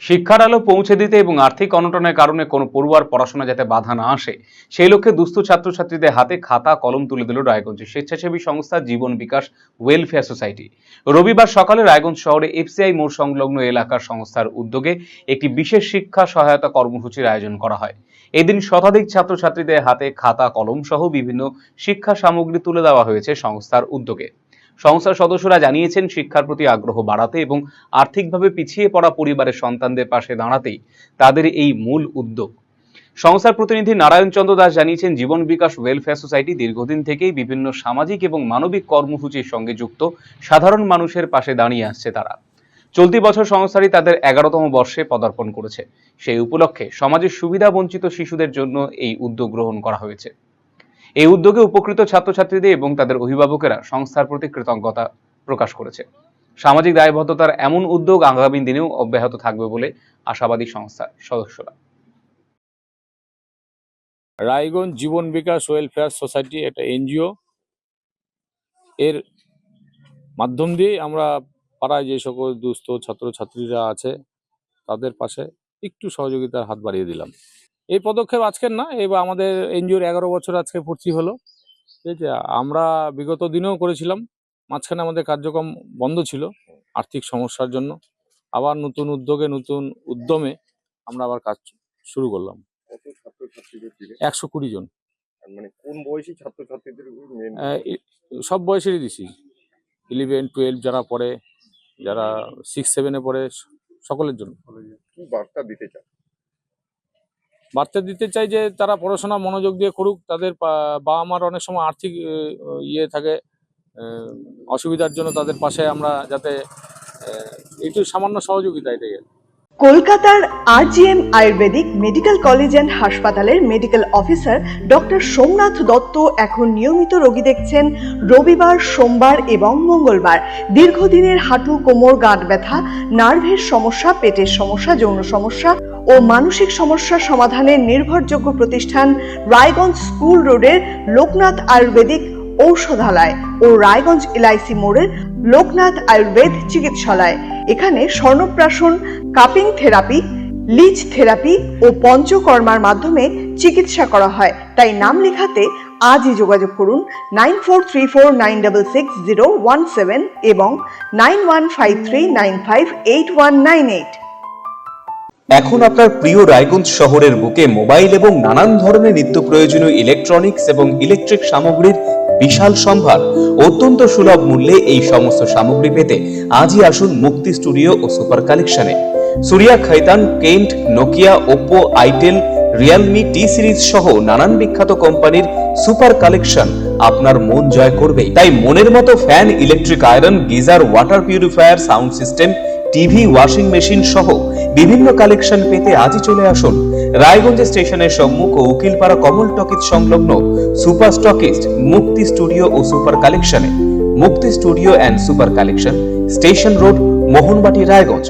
শিক্ষার আলো পৌঁছে দিতে এবং আর্থিক অনটনের কারণে কোনো পড়ুয়ার পড়াশোনা যাতে বাধা না আসে সেই লক্ষ্যে দুস্থ ছাত্রছাত্রীদের হাতে খাতা কলম তুলে দিল রায়গঞ্জের স্বেচ্ছাসেবী সংস্থা জীবন বিকাশ ওয়েলফেয়ার সোসাইটি। রবিবার সকালে রায়গঞ্জ শহরে এফসিআই মোড় সংলগ্ন এলাকার সংস্থার উদ্যোগে একটি বিশেষ শিক্ষা সহায়তা কর্মসূচির আয়োজন করা হয়। এদিন শতাধিক ছাত্রছাত্রীদের হাতে খাতা কলম সহ বিভিন্ন শিক্ষা সামগ্রী তুলে দেওয়া হয়েছে সংস্থার উদ্যোগে। সংস্থার সদস্যরা জানিয়েছেন, শিক্ষার প্রতি আগ্রহ বাড়াতে এবং আর্থিকভাবে পিছিয়ে পড়া পরিবারের সন্তানদের পাশে দাঁড়াতেই তাদের এই মূল উদ্যোগ। সংস্থার প্রতিনিধি নারায়ণ চন্দ্র দাস জানিয়েছেন, জীবন বিকাশ ওয়েলফেয়ার সোসাইটি দীর্ঘদিন থেকেই বিভিন্ন সামাজিক এবং মানবিক কর্মসূচির সঙ্গে যুক্ত। সাধারণ মানুষের পাশে দাঁড়িয়ে আসছে তারা। চলতি বছর সংস্থাটি তাদের 11তম বর্ষে পদার্পণ করেছে। সেই উপলক্ষে সমাজের সুবিধা বঞ্চিত শিশুদের জন্য এই উদ্যোগ গ্রহণ করা হয়েছে। এই উদ্যোগে উপকৃত ছাত্রছাত্রীদের এবং তাদের অভিভাবকেরা সংস্থার প্রতি কৃতজ্ঞতা প্রকাশ করেছে। সামাজিক দায়বদ্ধতার এমন উদ্যোগ আগামী দিনেও অব্যাহত থাকবে বলে আশাবাদী সংস্থার সদস্যরা। রায়গঞ্জ জীবন বিকাশ ওয়েলফেয়ার সোসাইটি একটা এনজিও, এর মাধ্যম দিয়ে আমরা পাড়ায় যে সকল দুস্থ ছাত্রছাত্রীরা আছে তাদের পাশে একটু সহযোগিতার হাত বাড়িয়ে দিলাম। এই পদক্ষেপ আজকের না, এবার আমাদের এনজিওর 11 বছর আজকে পূর্তি হলো। ঠিক আছে, আমরা বিগত দিনেও করেছিলাম, মাঝখানে আমাদের কার্যক্রম বন্ধ ছিল আর্থিক সমস্যার জন্য। আবার নতুন উদ্যোগে নতুন উদ্যমে আমরা আবার কাজ শুরু করলাম। 120 জন। মানে কোন বয়সী ছাত্রছাত্রীদের? সব বয়সেরই দিছি, 11, 12 যারা পড়ে, যারা 6, 7-এ পড়ে, সকলের জন্য। কি বার্তা দিতে চান? বার্তা দিতে চাই যে তারা পড়াশোনা মনোযোগ দিয়ে করুক। তাদের বাবা মার অনেক সময় আর্থিক থাকে, অসুবিধার জন্য তাদের পাশে আমরা যাতে একটু সামান্য সহযোগিতা, এটাই। কলকাতার আরজিএম আয়ুর্বেদিক মেডিকেল কলেজ অ্যান্ড হাসপাতালের medical officer doctor Somnath Dutta এখন নিয়মিত রোগী দেখছেন রবিবার, সোমবার এবং মঙ্গলবার। দীর্ঘদিনের হাঁটু, কোমর, গাঁট ব্যথা, নার্ভের সমস্যা, পেটের সমস্যা, যৌন সমস্যা ও মানসিক সমস্যা সমাধানের নির্ভরযোগ্য প্রতিষ্ঠান রায়গঞ্জ স্কুল রোডের লোকনাথ আয়ুর্বেদিক ঔষধালয় ও রায়গঞ্জ এলআইসি মোড়ের লোকনাথ আয়ুর্বেদ চিকিৎসালয়। এখানে স্বর্ণপ্রাশন, কাপিং থেরাপি, লিচ থেরাপি ও পঞ্চকর্মার মাধ্যমে চিকিৎসা করা হয়। তাই নাম লেখাতে আজই যোগাযোগ করুন 9434966017 এবং 9153958198। এখন আপনার প্রিয় রায়গঞ্জ শহরের বুকে মোবাইল এবং নানান ধরনের নিত্য প্রয়োজনীয় ইলেকট্রনিক্স এবং ইলেকট্রিক সামগ্রীর বিশাল সম্ভার। অত্যন্ত সুলভ মূল্যে এই সমস্ত সামগ্রী পেতে আজই আসুন মুক্তি স্টুডিও ও সুপার কালেকশনে। Surya, Khaitan, Kent, Nokia, Oppo, itel, realme, T series সহ নানান বিখ্যাত কোম্পানির সুপার কালেকশন আপনার মন জয় করবে। তাই মনের মতো fan, electric iron, geyser, water purifier, sound system, TV, washing machine সহ বিভিন্ন কালেকশন পেতে আজই চলে আসুন রায়গঞ্জ স্টেশনের সম্মুখ ও উকিলপাড়া কমল টকিজ সংলগ্ন সুপার স্টকিস্ট মুক্তি স্টুডিও ও সুপার কালেকশনে। মুক্তি studio and super collection, station road, Mohanbati, Raiganj.